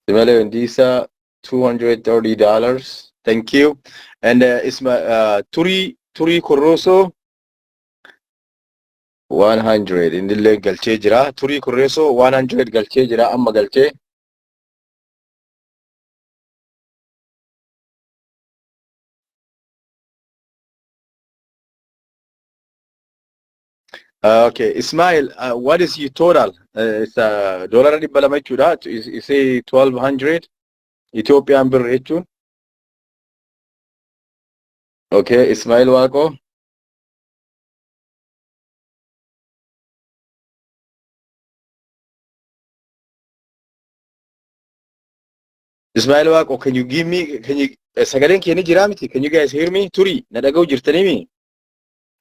Hundiisaa $230. Thank you. And Turi Corroso 100 indillee galchee jira. Turi Corroso 100 galchee jira amma galchee. Okay, Ismail, what is your total? It's dollar dhibba lama jechuudha. You say 1200 Ethiopian birr jechuun. Okay, Ismail Waqo. Ismail Waqo, can you give me, sagaleen kee ni jira miti? Can you guys hear me? Turi, na dhaga'u jirtanii mi?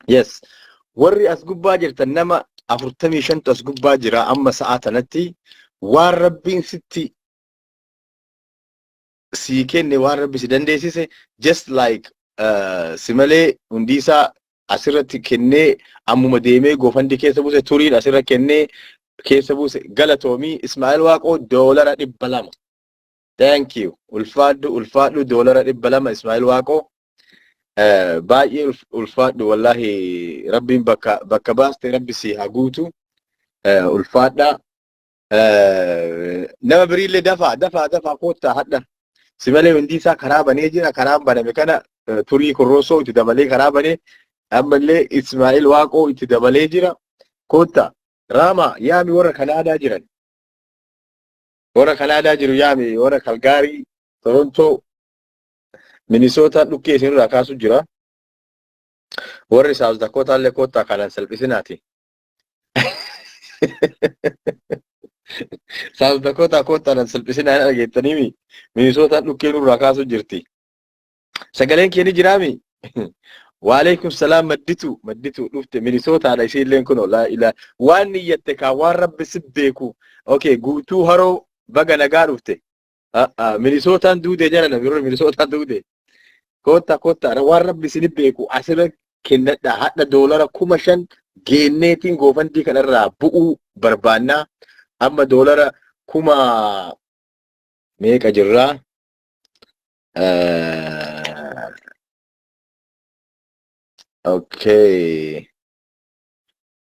Yes. Warri as gubbaa jirtan nama 45 as gubbaa jira amma sa'a tanatti waan rabbiin sitti sii kenne waan rabbi si dandeessise just like Simalee Hundiisaa asirratti kennee ammuma deemee goofandi keessa buuse Turiin asirra kennee keessa buuse galatoomii Ismaa'eel Waaqoo doolara 200. Thank you. Ulfaadhu doolara 200 Ismaa'eel Waaqoo. Baay'ee ulfaadhu wallahi rabbiin bakka baaste rabbi si haa guutu. Ulfaadha. Nama biriillee dafaa koottaa hadha. Simalee Hundiisaa karaa banee jira. Karaan baname kana Turii Corroosoo itti dabalee karaa banee ammallee Ismaa'eel Waaqoo itti dabalee jira. Koottaa Raama yaami warra Kanaadaa jiran. Warra Kanaadaa jiru yaami warra Kalgaarii, Torontoo, Minisoota dhukkee isinirraa kaasu jira. Warri South Dakota illee koottaa kanan salphisinaati. South Dakota koottaa nan salphisinaa dhageettaniimi. Minisoota dhukkee nurraa kaasu jirti. Sagaleen kee ni jiraami. Waalaikum salaam madditu dhufte Minisootaadha isiilleen kun la ila waan niyyatte ka waan rabbi si beeku. Okay, guutuu haroo baga nagaa dhufte. Minisootaan duude jara na biroo Minisootaan duude. Kotta waan rabbi si beeku asirra kennadha hadda doolara 5,000 geenneetiin goofandii kanarraa bu'uu barbaannaa. Amma doolara 1,000 meeqa jirraa? Okay.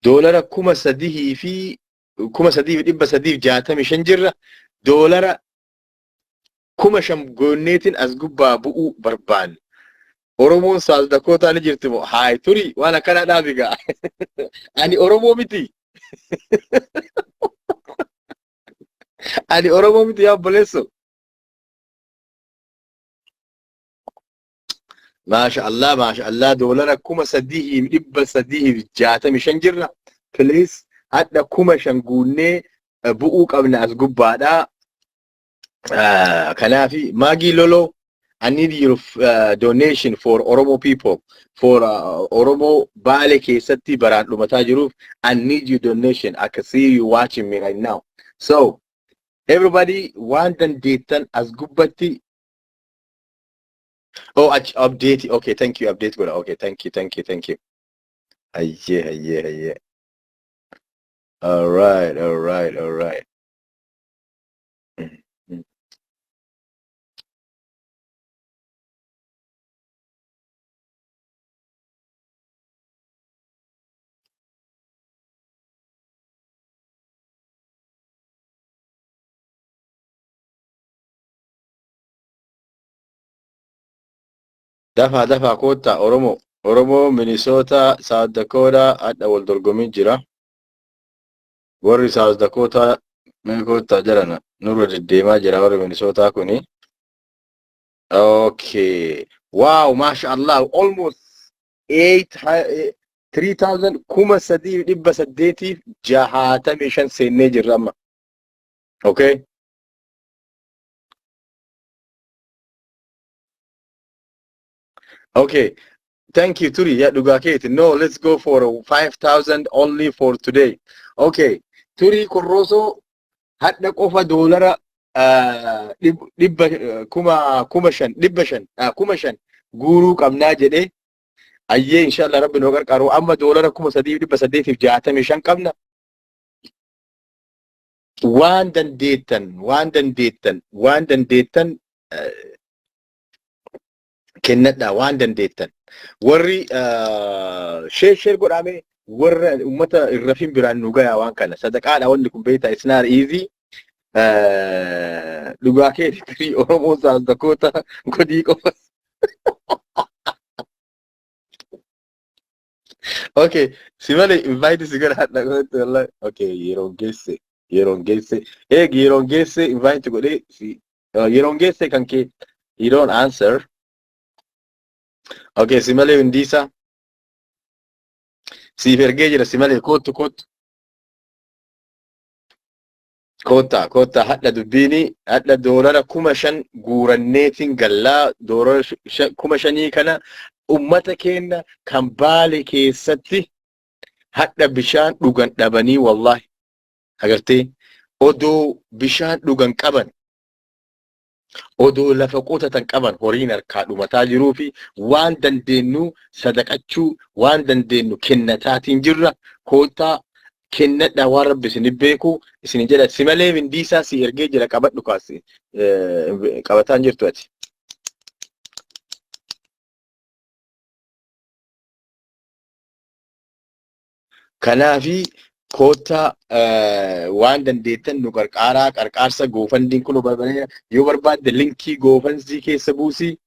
Doolara 3,000 fi 3,365 jirra. Doolara 5,000 goonneetiin as gubbaa bu'uu barbaanna. Oromoon South Dakota ni jirti moo? Haay Turi waan akkana dhaabigaa. Ani Oromoo miti. Ani Oromoo miti yaa obboleesso. Masha Allah doolara 3,365 jirra. Please hadda 5,000 guunnee bu'uu qabna as gubbaadha. Kanaafi Maggie Lolo, I need your donation for Oromo people, for Oromo Baale keessatti baraan dhumataa jiruuf. I need your donation. I can see you watching me right now. So everybody want dandeettan as gubbatti. Oh, update. Okay, thank you. Update good. Okay, thank you. Aye. All right. Dafa kotta Oromo. Oromoo, Minnesota, South Dakota adda wal dorgommii jira. Warri South Dakota meeqoota jirana nurra deddeemaa jira warri Minnesota kuni. Okay. Wow, mashallah, almost 3,000 kuma sadii dhibba saddeetiif jahaatami shan seennee jirra amma. Okay. Okay. Thank you, Turi. Yeah, Dugaketi. No, let's go for 5,000 only for today. Okay. Turi Corroso had the offer dollar kumashan guru kamna jede ayye inshallah rabbi no garqaro amma dollar kuma sadi dibba saddeetiif jaatami shan qabna waan dandeettan kennadha waan dandeettan warri share godhame warra ummata irrafin biraan nu gaya waan kana sadaqaadha wanni kun beeta it's not easy Dugaketi Turi Oromoo South Dakota godii qofa. Okay, simale invite sigara hadda gote wallahi. Okay, yeron gesse invite gode si yeron gesse kanke you don't answer. Okay, simale indisa si vergejira simale kota hadda dubbini hadda dollara kuma shan guuranneetiin gallaa dollara kuma shanii kana ummata keenya kan baale keessatti hadda bishaan dhugan dhabanii wallahi agartee odoo bishaan dhugan qaban odoo lafa qotatan qaban horiin harkaa dhumataa jiruu fi waan dandeenyu sadaqachuu waan dandeenyu kennataatiin jirra kota kennadha waan rabbi isin beeku isin jedha simalee vindiisaa si ergee jira qabadhu kaasi qabataan jirtu ati kanaafi kota waan dandeettan nu qarqaarsa goofandiin kun barbaadee yoo barbaadde linkii goofansii keessa buusi.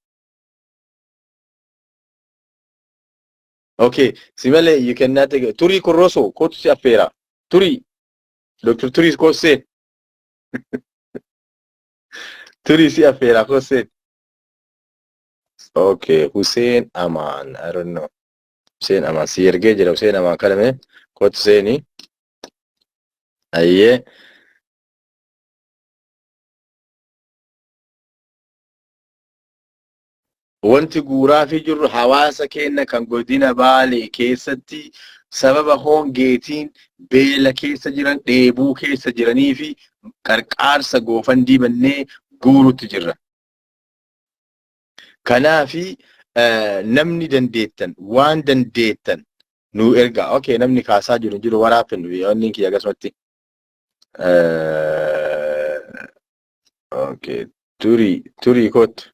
Okay, simale you cannot take Turi Corroso kotu si affera Turi Dr. Turi Kose Turi si affera Kose. Okay, Hussein Aman, I don't know. Hussein Aman si erge jira Hussein Aman kalame kotu seni ayye wanti guuraa fi jirru hawaasa keenya kan godina Baalee keessatti sababa hongeetiin beela keessa jiran dheebuu keessa jiranii fi qarqaarsa goofandii bannee guurutti jirra. Kanaafi namni dandeettan waan dandeettan nu erga. Okay, namni kaasaa jiru waraabnu wanni kiyya akkasumatti. Okay, Turi kot.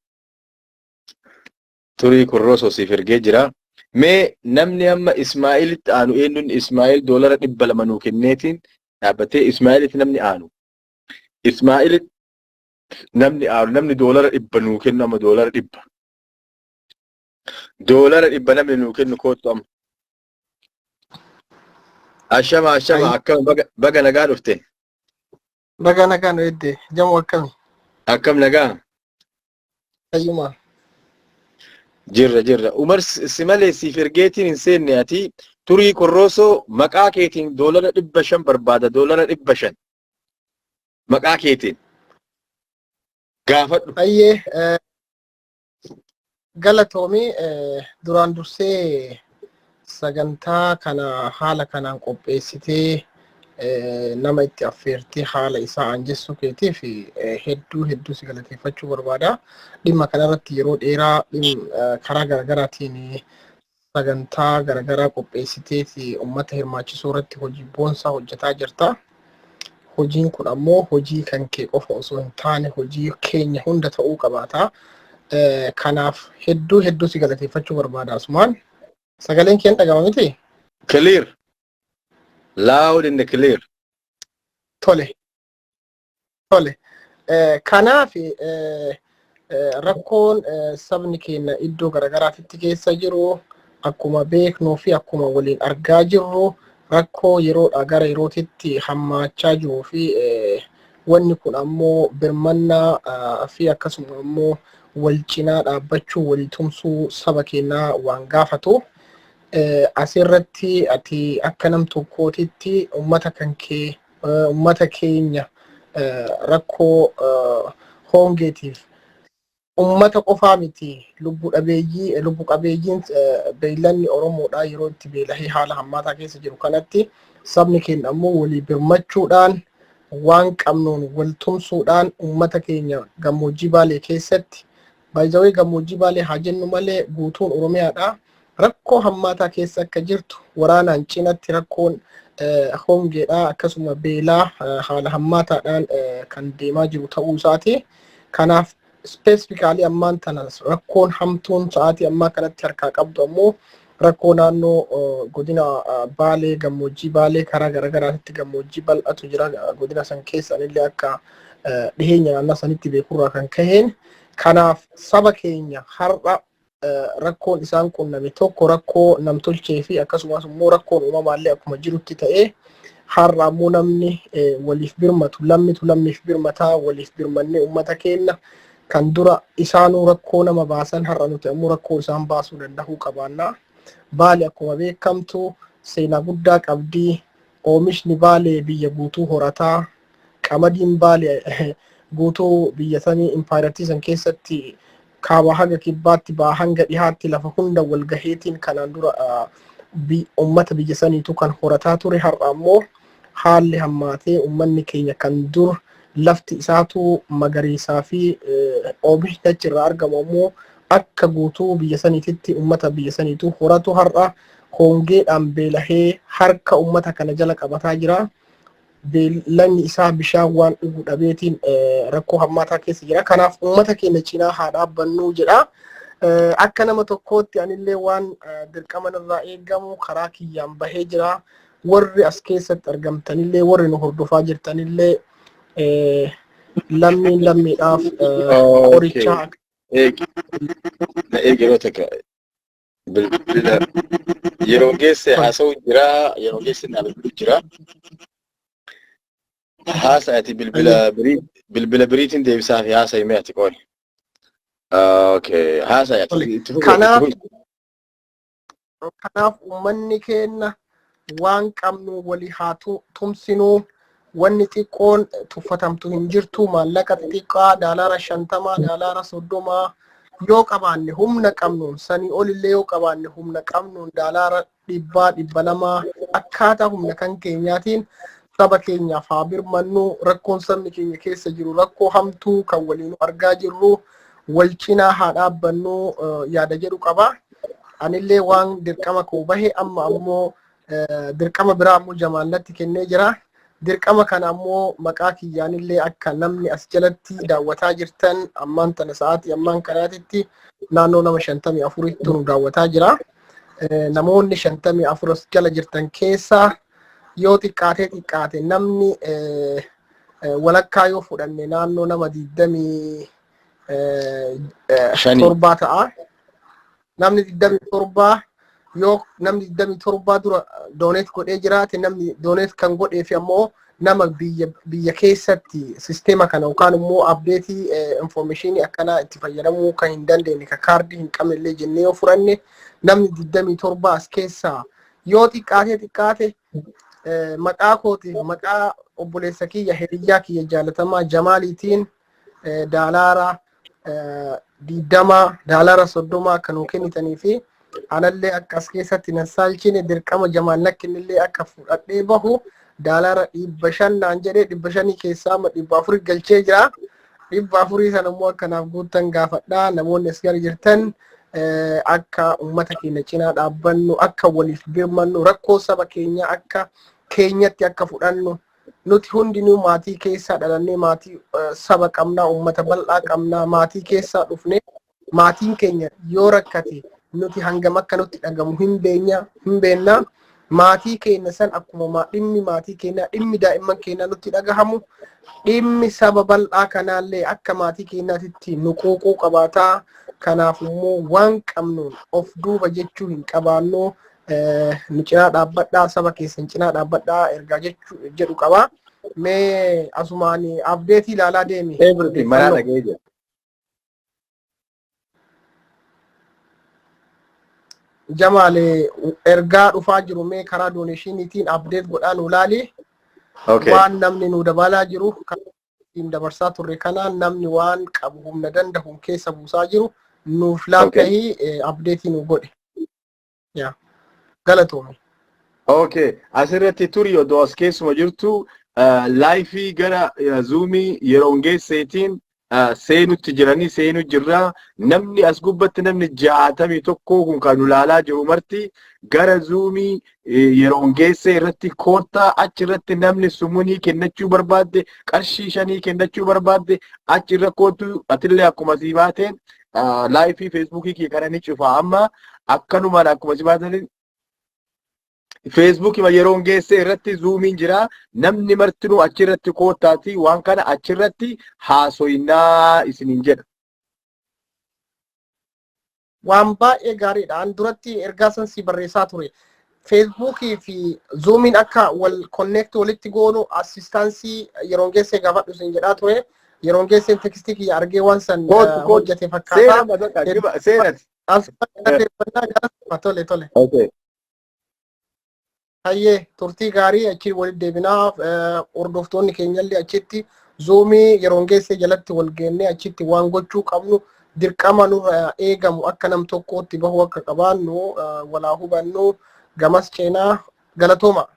Turi Corroso si ergee jira. Mee namni amma Ismaa'ilitti aanu eenyuun Ismaa'il dollara 200 nuu kenneetiin dhaabbatee Ismaa'ilitti namni aanu. Ismaa'ilitti namni aanu namni dollara 100 nuu kennu amma dollara 100. Dollara 100 namni nuu kennu kootu amma. Ashama akkam baga nagaa dhufte. Baga nagaa nu edde jamu akkami. Akkam nagaa. Ayyuma. Jirra. Umar simale si fergeetiin hin seenne ati Turi Corroso maqaa keetiin dollara 500 barbaada dollara 500. Maqaa keetiin. Gaafadhu. Ayyee galatoomii duraan dursee sagantaa kana haala kanaan qopheessitee nama itti affeertee haala isaa anjessuu keetiif hedduu si galateeffachuu barbaada. Dhimma kanarratti yeroo dheeraa karaa garaagaraatiin sagantaa garaagaraa qopheessitee uummata hirmaachisuu irratti hojii boonsaa hojjetaa jirta. Hojiin kun ammoo hojii kan kee qofa osoo hin taane hojii keenya hunda ta'uu qabaata. Kanaaf hedduu si galateeffachuu barbaada Asumaan. Sagaleen keen dhagahama miti? Clear. Loud and clear. Tole. Kanaaf rakkoon sabni keenya iddoo garaagaraatti keessa jiru akkuma beeknuu fi akkuma waliin argaa jirru rakkoo yeroodhaa gara yerootitti hammaachaa jiruu fi wanni kun ammoo birmannaa fi akkasuma ammoo wal cinaa dhaabbachuu walii tumsuu saba keenyaa waan gaafatu. Asirratti ati akka nam tokkootitti ummata keenya rakkoo hongeetiif ummata qofaa miti lubbu qabeeyyiin beeylanni Oromoodhaa yeroo itti beelahee haala hammaataa keessa jiru kanatti sabni keenya ammoo walii birmachuudhaan waan qabnuun wal tumsuudhaan ummata keenya gammoojjii Baalee keessatti baay'ee gammoojjii Baalee haa jennu malee guutuun Oromiyaadhaa rakkoo hammaataa keessa akka jirtu waraanaan cinatti rakkoon hongeedhaa akkasuma beelaa haala hammaataadhaan kan deemaa jiru ta'uu isaati. Kanaaf specifically ammaan tanas rakkoon hamtuun sa'aatii ammaa kanatti harkaa qabdu ammoo rakkoo naannoo godina Baalee gammoojjii Baalee karaa garagaraatti gammoojjii bal'atu jira godina san keessa illee akka dhiheenya naannoo sanitti beekurraa kan kaheen. Kanaaf saba keenya har'a rakkoon isaan qunname tokko rakkoo namtolchee fi akkasumas immoo rakkoon uumamaallee akkuma jirutti ta'ee har'a ammoo namni waliif birmatu lammiif birmataa waliif birmannee uummata keenya kan dura isaanuu rakkoo nama baasan har'a nuti ammoo rakkoo isaan baasuu danda'uu qabaannaa. Baalee akkuma beekamtu seenaa guddaa qabdii. Oomishni Baalee biyya guutuu horataa. Qamadiin Baalee guutuu biyya sanii impaayiratii san keessatti kaaba haga kibbaatti baa hanga dhihaatti lafa hunda wal gaheetiin kanaan dura ummata biyya saniitu kan horataa ture. Har'a ammoo haalli hammaatee ummanni keenya kan dur lafti isaatu magariisaa fi oomishni achirraa argamu ammoo akka guutuu biyya saniititti ummata biyya saniitu horatu har'a hongeedhaan beelahee harka ummata kana jala qabataa jira. Beelanni isaa bishaan waan dhuguu dhabeetiin rakkoo hammaataa keessa jira. Kanaaf ummata keenya cinaa haa dhaabbannuu jedha. Akka nama tokkootti anillee waan dirqama irraa eegamu karaa kiyyaan bahee jira. Warri as keessatti argamtanillee warri nu hordofaa jirtanillee lammiidhaaf qorichaa yeroo geesse haasa'u jira yeroo geesse naabilbilu jira. Haasa'ati bilbila biriitiin deebisaa fi haasa'imee ati qooni. Okay, haasa'ati. Kanaaf uummanni keenya waan qabnu walii haa tumsinuu. Wanni xiqqoon tuffatamtu hin jirtu. Maallaqa xiqqaa daalaara 50 daalaara 30 yoo qabaanne humna qabnuun sanii olillee yoo qabaanne humna qabnuun daalaara 100 200 akkaataa humna kan keenyaatiin saba keenyaaf haa birmannu. Rakkoon sabni keenya keessa jiru rakkoo hamtuu kan waliin argaa jirru wal cinaa haa dhaabbannu yaada jedhu qaba. Anillee waan dirqama koo bahe amma ammoo dirqama biraa ammoo Jamaallatti kennee jira. Dirqama kana ammoo maqaa kiyyaanillee akka namni as jalatti daawwataa jirtan ammaan tana sa'aatii ammaan kanaatitti naannoo nama 54tti nu daawwataa jira. Namoonni 54 as jala jirtan keessaa yoo xiqqaate namni walakkaa yoo fudhanne naannoo nama 27 ta'a. Namni 27 yoo namni 27 dura dooneet godhee jiraate namni dooneet kan godhee fi ammoo nama biyya keessatti sisteema kana yookaan immoo abdeetii informationii akkanaa itti fayyadamuu kan hin dandeenye ka kaardii hin qabnellee jennee yoo furanne namni 27 as keessaa yoo xiqqaate maqaa kootiif maqaa obboleessa kiyya hiriyyaa kiyya jaalatamaa Jamaaliitiin daalaara 20 daalaara 30 kan nuu kennitanii fi anallee akka as keessatti nasaalchine dirqama Jamaalakkinillee akka fudhadhee bahu daalaara 500 naan jedhee 500 keessaa 400 galchee jira. 400 sana immoo akkanaaf guuttan gaafadhaa. Namoonni as gara jirtan akka uummata keenya cinaa dhaabbannu akka waliif birmannu rakkoo saba keenya akka keenyatti akka fudhannu nuti hundinuu maatii keessaa dhalannee maatii saba qabnaa uummata bal'aa qabnaa maatii keessaa dhufne maatiin keenya yoo rakkate nuti hangam akka nutti dhagamu hin beekna. maatii keenya san akkuma dhimmi maatii keenya dhimmi daa'imman keenya nutti dhagahamu dhimmi saba bal'aa kanaallee akka maatii keenyaatti nu quuquu qabaataa. Kanaaf immoo waan qabnuun of duuba jechuu hin qabaannu nu cinaa dhaabbadhaa saba keessan cinaa dhaabbadhaa ergaa jedhu qaba. Mee asumaan abdeetii ilaalaa deemi. Everything maraa dhagee jira. Jamaal ergaa dhufaa jiru mee karaa dooneeshiniitiin abdeet godhaa nu ilaali. Waan namni nu dabalaa jiru kan dabarsaa turre kanaan namni waan qabu humna danda'uun keessa buusaa jiru nuuf laakkahii abdeetii nu godhe. Galatoome. Okay, asirratti turi odoo as keessuma jirtu laayifii gara zuumii yeroo geesseetiin seenutti jiranii seenu jirra. Namni as gubbatti namni 61 kun kan ulaalaa jiru marti gara zuumii yeroo geessee irratti koottaa achirratti namni sumunii kennachuu barbaadde qarshii 5 kennachuu barbaadde achirra kootu atillee akkuma si baateen laayifii feesbuukii kee kana ni cufa amma akkanumaan akkuma si baateen Facebook ma yeroo geesse irratti zoomiin jira namni martinuu achirratti kootaati waan kana achirratti haasoyinaa isiniin jedha. Waan baay'ee gaariidha. An duratti ergaa san si barreessaa ture. Facebook fi zoomiin akka wal connect walitti goonu assistaansii yeroo geesse gaafadhu sin jedhaa ture. Yeroo geesse tekstii kiyya argee waan san hojjete fakkaata. Seenati. Tole. Okay. Hayyee turtii gaarii achi walitti deebinaa hordoftoonni keenyallee achitti zoomii yeroo geesse jalatti wal geennee achitti waan gochuu qabnu dirqama nurra eegamu akka nam tokkootti bahu akka qabaannu walaa hubannu gamas ceenaa galatooma.